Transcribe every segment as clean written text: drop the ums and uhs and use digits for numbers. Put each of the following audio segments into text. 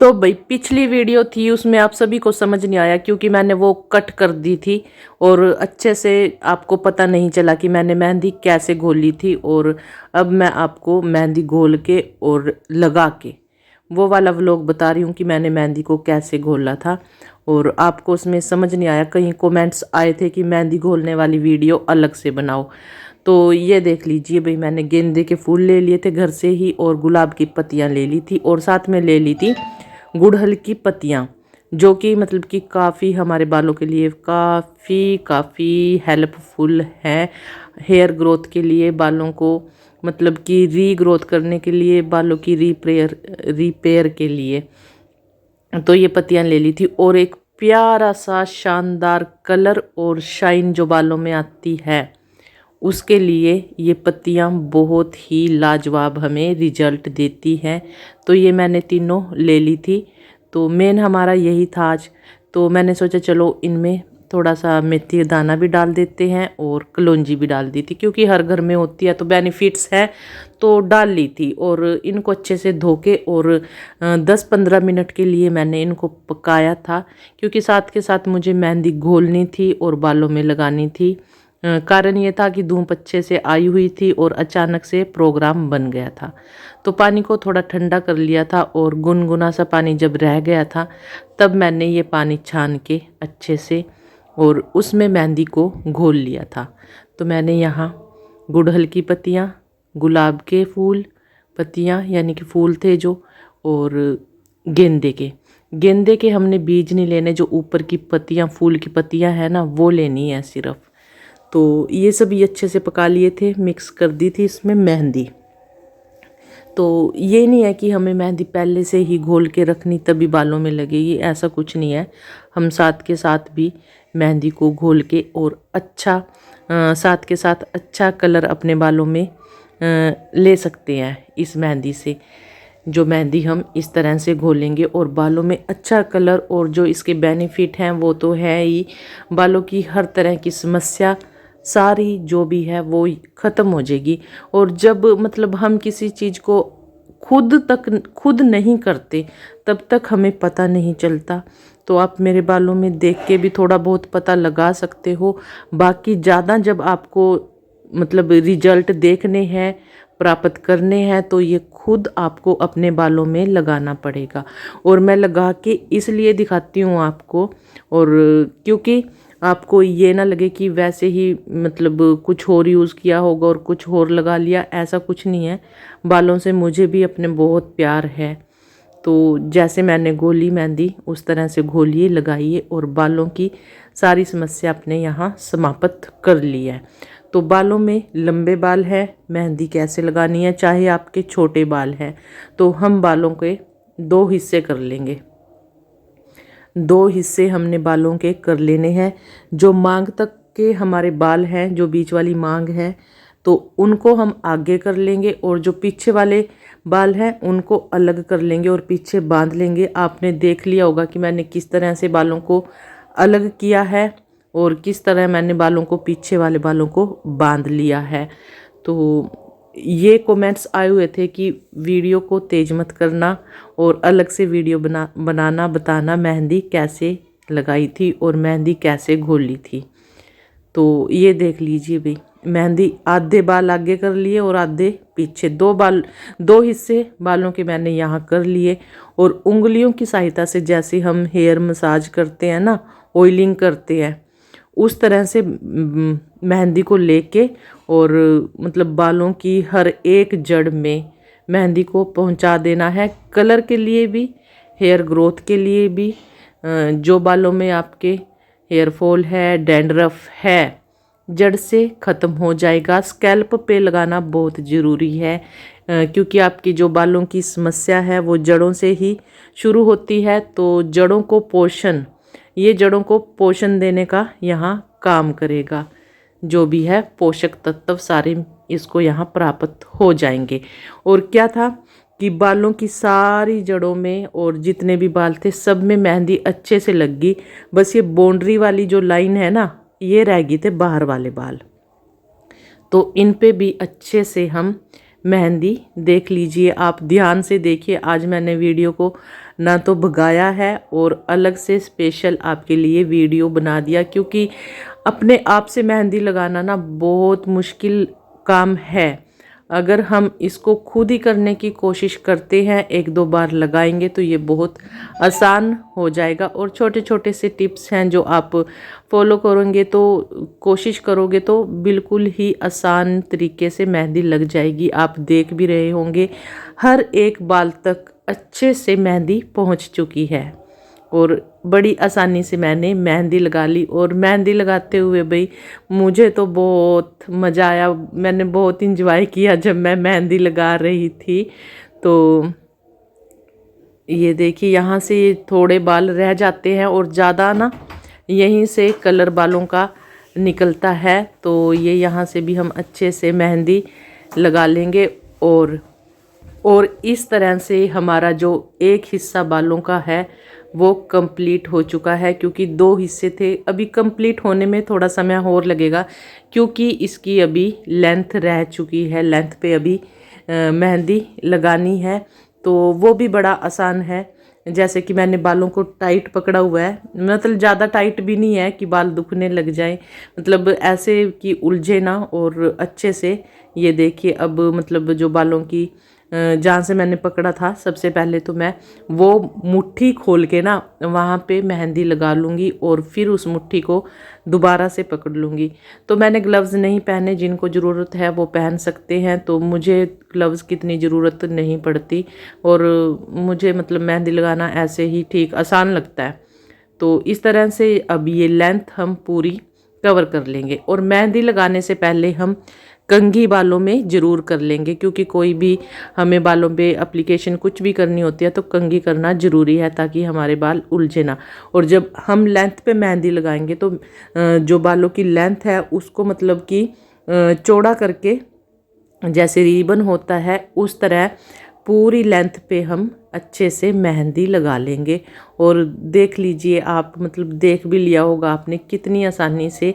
तो भाई पिछली वीडियो थी उसमें आप सभी को समझ नहीं आया क्योंकि मैंने वो कट कर दी थी और अच्छे से आपको पता नहीं चला कि मैंने मेहंदी कैसे घोली थी। और अब मैं आपको मेहंदी घोल के और लगा के वो वाला व्लॉग बता रही हूँ कि मैंने मेहंदी को कैसे घोला था। और आपको उसमें समझ नहीं आया, कहीं कमेंट्स आए थे कि मेहंदी घोलने वाली वीडियो अलग से बनाओ। तो ये देख लीजिए भाई, मैंने गेंदे के फूल ले लिए थे घर से ही और गुलाब की पत्तियाँ ले ली थी और साथ में ले ली थी गुड़हल की पत्तियाँ, जो कि मतलब कि काफ़ी हमारे बालों के लिए काफ़ी हेल्पफुल है। हेयर ग्रोथ के लिए, बालों को मतलब कि रीग्रोथ करने के लिए, बालों की रिपेयर के लिए। तो ये पत्तियाँ ले ली थी और एक प्यारा सा शानदार कलर और शाइन जो बालों में आती है उसके लिए ये पत्तियाँ बहुत ही लाजवाब हमें रिजल्ट देती हैं। तो ये मैंने तीनों ले ली थी। तो मेन हमारा यही था आज। तो मैंने सोचा चलो इनमें थोड़ा सा मेथी दाना भी डाल देते हैं और कलौंजी भी डाल दी थी क्योंकि हर घर में होती है तो बेनिफिट्स है, तो डाल ली थी। और इनको अच्छे से धो के और 10-15 मिनट के लिए मैंने इनको पकाया था क्योंकि साथ के साथ मुझे मेहंदी घोलनी थी और बालों में लगानी थी। कारण ये था कि धूप अच्छे से आई हुई थी और अचानक से प्रोग्राम बन गया था। तो पानी को थोड़ा ठंडा कर लिया था और गुनगुना सा पानी जब रह गया था तब मैंने ये पानी छान के अच्छे से और उसमें मेहंदी को घोल लिया था। तो मैंने यहाँ गुड़हल की पत्तियाँ, गुलाब के फूल पत्तियाँ यानी कि फूल थे जो, और गेंदे के हमने बीज नहीं लेने, जो ऊपर की पत्तियाँ फूल की पत्तियाँ है ना वो लेनी है सिर्फ। तो ये सब ये अच्छे से पका लिए थे, मिक्स कर दी थी इसमें मेहंदी। तो ये नहीं है कि हमें मेहंदी पहले से ही घोल के रखनी तभी बालों में लगेगी, ऐसा कुछ नहीं है। हम साथ के साथ भी मेहंदी को घोल के और साथ के साथ अच्छा कलर अपने बालों में ले सकते हैं इस मेहंदी से। जो मेहंदी हम इस तरह से घोलेंगे और बालों में अच्छा कलर, और जो इसके बेनिफिट हैं वो तो है ही, बालों की हर तरह की समस्या सारी जो भी है वो ख़त्म हो जाएगी। और जब मतलब हम किसी चीज़ को खुद नहीं करते तब तक हमें पता नहीं चलता। तो आप मेरे बालों में देख के भी थोड़ा बहुत पता लगा सकते हो। बाकी ज़्यादा जब आपको मतलब रिजल्ट देखने हैं, प्राप्त करने हैं, तो ये खुद आपको अपने बालों में लगाना पड़ेगा। और मैं लगा के इसलिए दिखाती हूँ आपको, और क्योंकि आपको ये ना लगे कि वैसे ही मतलब कुछ और यूज़ किया होगा और कुछ और लगा लिया, ऐसा कुछ नहीं है। बालों से मुझे भी अपने बहुत प्यार है। तो जैसे मैंने घोली मेहंदी उस तरह से घोलिए, लगाइए और बालों की सारी समस्या अपने यहाँ समाप्त कर ली है। तो बालों में लंबे बाल है, मेहंदी कैसे लगानी है, चाहे आपके छोटे बाल हैं, तो हम बालों के 2 हिस्से कर लेंगे। 2 हिस्से हमने बालों के कर लेने हैं। जो मांग तक के हमारे बाल हैं, जो बीच वाली मांग है, तो उनको हम आगे कर लेंगे और जो पीछे वाले बाल हैं उनको अलग कर लेंगे और पीछे बांध लेंगे। आपने देख लिया होगा कि मैंने किस तरह से बालों को अलग किया है और किस तरह मैंने बालों को, पीछे वाले बालों को बांध लिया है। तो ये कमेंट्स आए हुए थे कि वीडियो को तेज मत करना और अलग से वीडियो बनाना बताना मेहंदी कैसे लगाई थी और मेहंदी कैसे घोली थी। तो ये देख लीजिए भाई, मेहंदी आधे बाल आगे कर लिए और आधे पीछे, 2 हिस्से बालों के मैंने यहाँ कर लिए। और उंगलियों की सहायता से जैसे हम हेयर मसाज करते हैं ना, ऑयलिंग करते हैं, उस तरह से मेहंदी को लेके और मतलब बालों की हर एक जड़ में मेहंदी को पहुंचा देना है। कलर के लिए भी, हेयर ग्रोथ के लिए भी, जो बालों में आपके हेयर फॉल है, डैंड्रफ है, जड़ से ख़त्म हो जाएगा। स्कैल्प पे लगाना बहुत ज़रूरी है क्योंकि आपकी जो बालों की समस्या है वो जड़ों से ही शुरू होती है। तो जड़ों को पोषण, ये जड़ों को पोषण देने का यहाँ काम करेगा। जो भी है पोषक तत्व सारे इसको यहाँ प्राप्त हो जाएंगे। और क्या था कि बालों की सारी जड़ों में और जितने भी बाल थे सब में मेहंदी अच्छे से लग गई। बस ये बाउंड्री वाली जो लाइन है ना, ये रह गई थे बाहर वाले बाल। तो इन पे भी अच्छे से हम मेहंदी देख लीजिए, आप ध्यान से देखिए। आज मैंने वीडियो को ना तो भगाया है और अलग से स्पेशल आपके लिए वीडियो बना दिया, क्योंकि अपने आप से मेहंदी लगाना ना बहुत मुश्किल काम है। अगर हम इसको खुद ही करने की कोशिश करते हैं, एक दो बार लगाएंगे तो ये बहुत आसान हो जाएगा। और छोटे छोटे से टिप्स हैं जो आप फॉलो करोगे तो, कोशिश करोगे तो बिल्कुल ही आसान तरीके से मेहंदी लग जाएगी। आप देख भी रहे होंगे हर एक बाल तक अच्छे से मेहंदी पहुंच चुकी है और बड़ी आसानी से मैंने मेहंदी लगा ली। और मेहंदी लगाते हुए भाई मुझे तो बहुत मज़ा आया, मैंने बहुत इंजॉय किया जब मैं मेहंदी लगा रही थी। तो ये देखिए, यहाँ से थोड़े बाल रह जाते हैं और ज़्यादा ना यहीं से कलर बालों का निकलता है, तो ये यहाँ से भी हम अच्छे से मेहंदी लगा लेंगे। और इस तरह से हमारा जो एक हिस्सा बालों का है वो कंप्लीट हो चुका है, क्योंकि दो हिस्से थे। अभी कंप्लीट होने में थोड़ा समय और लगेगा, क्योंकि इसकी अभी लेंथ रह चुकी है, लेंथ पे अभी मेहंदी लगानी है। तो वो भी बड़ा आसान है। जैसे कि मैंने बालों को टाइट पकड़ा हुआ है, मतलब ज़्यादा टाइट भी नहीं है कि बाल दुखने लग जाए, मतलब ऐसे कि उलझे ना, और अच्छे से ये देखिए। अब मतलब जो बालों की जहाँ से मैंने पकड़ा था, सबसे पहले तो मैं वो मुट्ठी खोल के ना वहाँ पे मेहंदी लगा लूँगी और फिर उस मुट्ठी को दोबारा से पकड़ लूँगी। तो मैंने ग्लव्स नहीं पहने, जिनको ज़रूरत है वो पहन सकते हैं, तो मुझे ग्लव्स की इतनी ज़रूरत नहीं पड़ती और मुझे मतलब मेहंदी लगाना ऐसे ही ठीक आसान लगता है। तो इस तरह से अब ये लेंथ हम पूरी कवर कर लेंगे। और मेहंदी लगाने से पहले हम कंघी बालों में ज़रूर कर लेंगे, क्योंकि कोई भी हमें बालों पे एप्लीकेशन कुछ भी करनी होती है तो कंघी करना ज़रूरी है, ताकि हमारे बाल उलझे ना। और जब हम लेंथ पे मेहंदी लगाएंगे तो जो बालों की लेंथ है उसको मतलब कि चौड़ा करके, जैसे रिबन होता है उस तरह पूरी लेंथ पे हम अच्छे से मेहंदी लगा लेंगे। और देख लीजिए आप, मतलब देख भी लिया होगा आपने कितनी आसानी से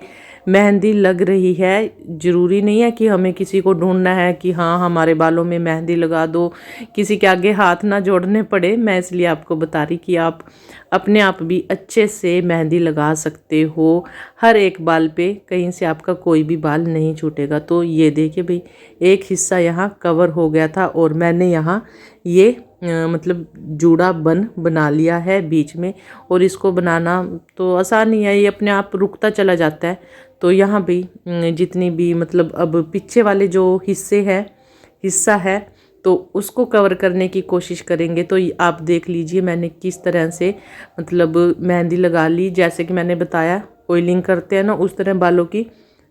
मेहंदी लग रही है। ज़रूरी नहीं है कि हमें किसी को ढूंढना है कि हाँ हमारे बालों में मेहंदी लगा दो, किसी के आगे हाथ ना जोड़ने पड़े। मैं इसलिए आपको बता रही कि आप अपने आप भी अच्छे से मेहंदी लगा सकते हो हर एक बाल पे, कहीं से आपका कोई भी बाल नहीं छूटेगा। तो ये देखिए भाई, एक हिस्सा यहाँ कवर हो गया था और मैंने यहाँ ये मतलब जूड़ा बना लिया है बीच में। और इसको बनाना तो आसान ही है, ये अपने आप रुकता चला जाता है। तो यहाँ भी जितनी भी मतलब अब पीछे वाले जो हिस्सा है तो उसको कवर करने की कोशिश करेंगे। तो आप देख लीजिए मैंने किस तरह से मतलब मेहंदी लगा ली। जैसे कि मैंने बताया ऑयलिंग करते हैं ना, उस तरह बालों की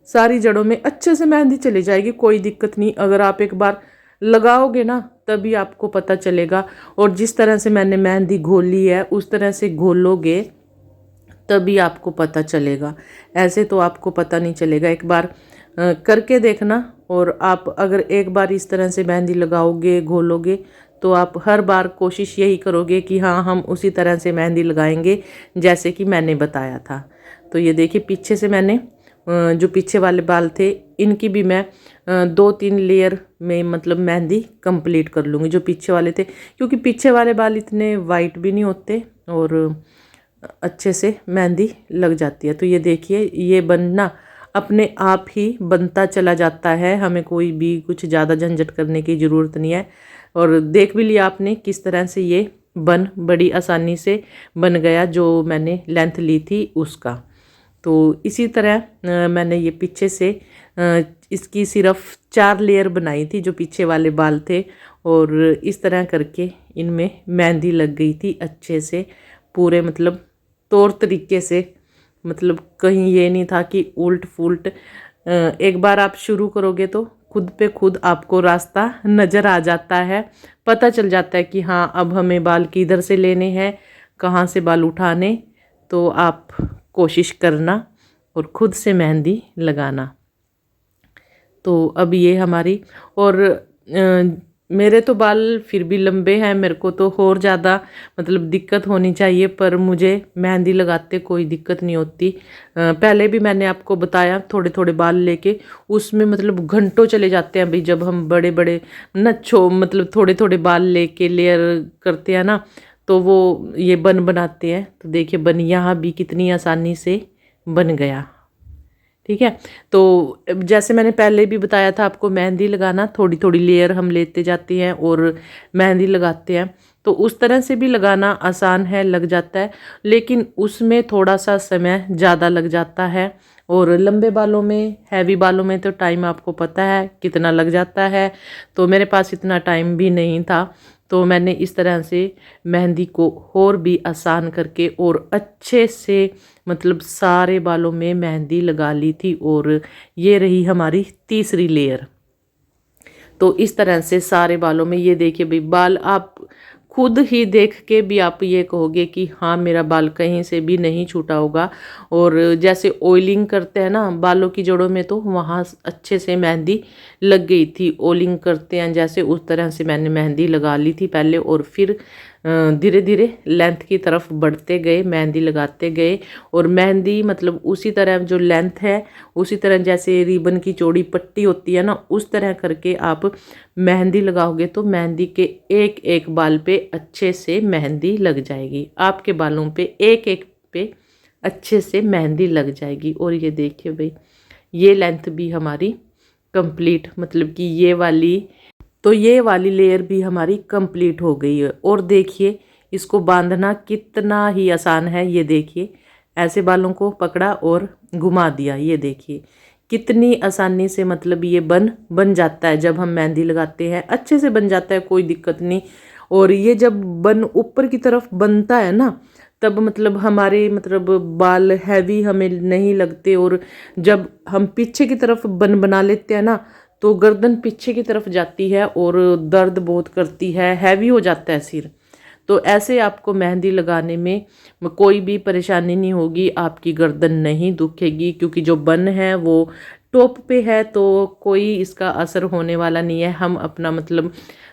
सारी जड़ों में अच्छे से मेहंदी चली जाएगी, कोई दिक्कत नहीं। अगर आप एक बार लगाओगे ना तभी आपको पता चलेगा। और जिस तरह से मैंने मेहंदी घोली है उस तरह से घोलोगे तभी आपको पता चलेगा, ऐसे तो आपको पता नहीं चलेगा। एक बार करके देखना। और आप अगर एक बार इस तरह से मेहंदी लगाओगे, घोलोगे, तो आप हर बार कोशिश यही करोगे कि हाँ हम उसी तरह से मेहंदी लगाएंगे जैसे कि मैंने बताया था। तो ये देखिए, पीछे से मैंने जो पीछे वाले बाल थे इनकी भी मैं 2-3 लेयर में मतलब मेहंदी कंप्लीट कर लूँगी, जो पीछे वाले थे, क्योंकि पीछे वाले बाल इतने वाइट भी नहीं होते और अच्छे से मेहंदी लग जाती है। तो ये देखिए, ये बनना अपने आप ही बनता चला जाता है, हमें कोई भी कुछ ज़्यादा झंझट करने की ज़रूरत नहीं है। और देख भी लिया आपने किस तरह से ये बड़ी आसानी से बन गया, जो मैंने लेंथ ली थी उसका। तो इसी तरह मैंने ये पीछे से इसकी सिर्फ 4 लेयर बनाई थी, जो पीछे वाले बाल थे, और इस तरह करके इनमें मेहंदी लग गई थी अच्छे से पूरे, मतलब तौर तरीके से। मतलब कहीं ये नहीं था कि उल्ट फुल्ट। एक बार आप शुरू करोगे तो खुद पे खुद आपको रास्ता नज़र आ जाता है, पता चल जाता है कि हाँ अब हमें बाल किधर से लेने हैं, कहाँ से बाल उठाने। तो आप कोशिश करना और खुद से मेहंदी लगाना। तो अब ये हमारी, और मेरे तो बाल फिर भी लंबे हैं, मेरे को तो और ज़्यादा मतलब दिक्कत होनी चाहिए, पर मुझे मेहंदी लगाते कोई दिक्कत नहीं होती। पहले भी मैंने आपको बताया थोड़े थोड़े बाल लेके उसमें मतलब घंटों चले जाते हैं भाई, जब हम बड़े बड़े नच्छो मतलब थोड़े थोड़े बाल लेके लेयर करते हैं ना, तो वो ये बन बनाते हैं। तो देखिए बन यहाँ भी कितनी आसानी से बन गया। ठीक है, तो जैसे मैंने पहले भी बताया था आपको, मेहंदी लगाना थोड़ी थोड़ी लेयर हम लेते जाते हैं और मेहंदी लगाते हैं, तो उस तरह से भी लगाना आसान है, लग जाता है, लेकिन उसमें थोड़ा सा समय ज़्यादा लग जाता है। और लंबे बालों में, हैवी बालों में तो टाइम आपको पता है कितना लग जाता है, तो मेरे पास इतना टाइम भी नहीं था, तो मैंने इस तरह से मेहंदी को और भी आसान करके और अच्छे से मतलब सारे बालों में मेहंदी लगा ली थी। और ये रही हमारी तीसरी लेयर। तो इस तरह से सारे बालों में, ये देखिए भाई बाल आप खुद ही देख के भी आप ये कहोगे कि हाँ मेरा बाल कहीं से भी नहीं छूटा होगा। और जैसे ऑयलिंग करते हैं ना बालों की जड़ों में, तो वहाँ अच्छे से मेहंदी लग गई थी। ऑयलिंग करते हैं जैसे, उस तरह से मैंने मेहंदी लगा ली थी पहले, और फिर धीरे धीरे लेंथ की तरफ बढ़ते गए, मेहंदी लगाते गए। और मेहंदी मतलब उसी तरह जो लेंथ है, उसी तरह जैसे रिबन की चौड़ी पट्टी होती है ना, उस तरह करके आप मेहंदी लगाओगे तो मेहंदी के एक एक बाल पे अच्छे से मेहंदी लग जाएगी। आपके बालों पे एक एक पे अच्छे से मेहंदी लग जाएगी। और ये देखिए भाई, ये लेंथ भी हमारी कंप्लीट, मतलब कि ये वाली लेयर भी हमारी कंप्लीट हो गई है। और देखिए इसको बांधना कितना ही आसान है। ये देखिए ऐसे बालों को पकड़ा और घुमा दिया, ये देखिए कितनी आसानी से मतलब ये बन जाता है। जब हम मेहंदी लगाते हैं अच्छे से बन जाता है, कोई दिक्कत नहीं। और ये जब बन ऊपर की तरफ बनता है ना, तब मतलब हमारे मतलब बाल हैवी हमें नहीं लगते। और जब हम पीछे की तरफ बना लेते हैं ना, तो गर्दन पीछे की तरफ जाती है और दर्द बहुत करती है, हैवी हो जाता है सिर। तो ऐसे आपको मेहंदी लगाने में कोई भी परेशानी नहीं होगी, आपकी गर्दन नहीं दुखेगी, क्योंकि जो बन है वो टॉप पे है, तो कोई इसका असर होने वाला नहीं है। हम अपना मतलब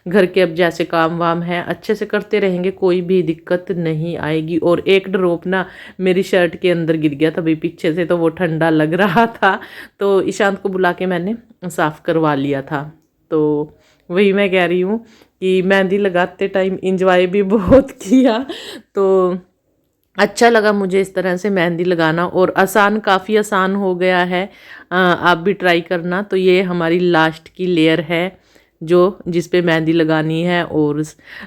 घर के अब जैसे काम वाम है अच्छे से करते रहेंगे, कोई भी दिक्कत नहीं आएगी। और एक ड्रॉप ना मेरी शर्ट के अंदर गिर गया था भाई पीछे से, तो वो ठंडा लग रहा था, तो ईशांत को बुला के मैंने साफ़ करवा लिया था। तो वही मैं कह रही हूँ कि मेहंदी लगाते टाइम इंजॉय भी बहुत किया। तो अच्छा लगा मुझे इस तरह से मेहंदी लगाना, और आसान, काफ़ी आसान हो गया है। आप भी ट्राई करना। तो ये हमारी लास्ट की लेयर है जो जिस पे मेहंदी लगानी है। और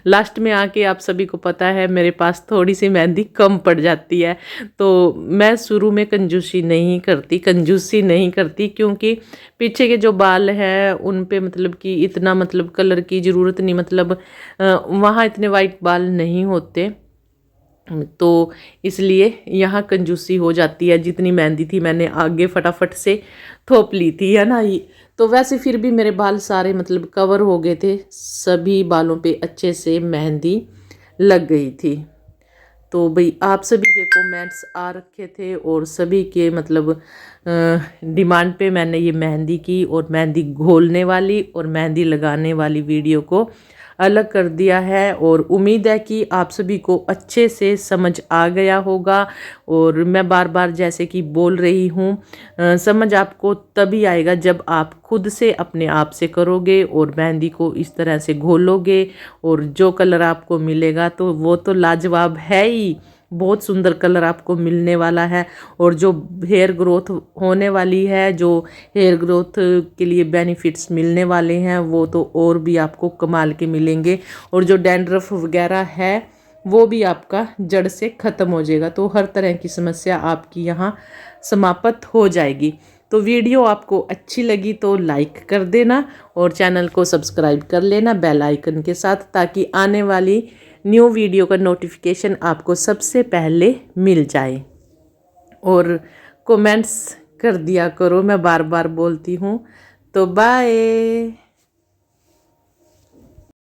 लास्ट में आके आप सभी को पता है मेरे पास थोड़ी सी मेहंदी कम पड़ जाती है, तो मैं शुरू में कंजूसी नहीं करती, क्योंकि पीछे के जो बाल हैं उन पे मतलब कि इतना मतलब कलर की ज़रूरत नहीं, मतलब वहाँ इतने वाइट बाल नहीं होते, तो इसलिए यहाँ कंजूसी हो जाती है। जितनी मेहंदी थी मैंने आगे फटाफट से थोप ली थी, है ना। तो वैसे फिर भी मेरे बाल सारे मतलब कवर हो गए थे, सभी बालों पे अच्छे से मेहंदी लग गई थी। तो भाई आप सभी के कमेंट्स आ रखे थे और सभी के मतलब डिमांड पे मैंने ये मेहंदी की, और मेहंदी घोलने वाली और मेहंदी लगाने वाली वीडियो को अलग कर दिया है। और उम्मीद है कि आप सभी को अच्छे से समझ आ गया होगा। और मैं बार बार जैसे कि बोल रही हूँ, समझ आपको तभी आएगा जब आप खुद से अपने आप से करोगे और मेहंदी को इस तरह से घोलोगे, और जो कलर आपको मिलेगा तो वो तो लाजवाब है ही, बहुत सुंदर कलर आपको मिलने वाला है। और जो हेयर ग्रोथ होने वाली है, जो हेयर ग्रोथ के लिए बेनिफिट्स मिलने वाले हैं, वो तो और भी आपको कमाल के मिलेंगे। और जो डैंड्रफ वगैरह है वो भी आपका जड़ से ख़त्म हो जाएगा। तो हर तरह की समस्या आपकी यहाँ समाप्त हो जाएगी। तो वीडियो आपको अच्छी लगी तो लाइक कर देना, और चैनल को सब्सक्राइब कर लेना बेल आइकन के साथ, ताकि आने वाली न्यू वीडियो का नोटिफिकेशन आपको सबसे पहले मिल जाए। और कमेंट्स कर दिया करो, मैं बार बार बोलती हूँ। तो बाय।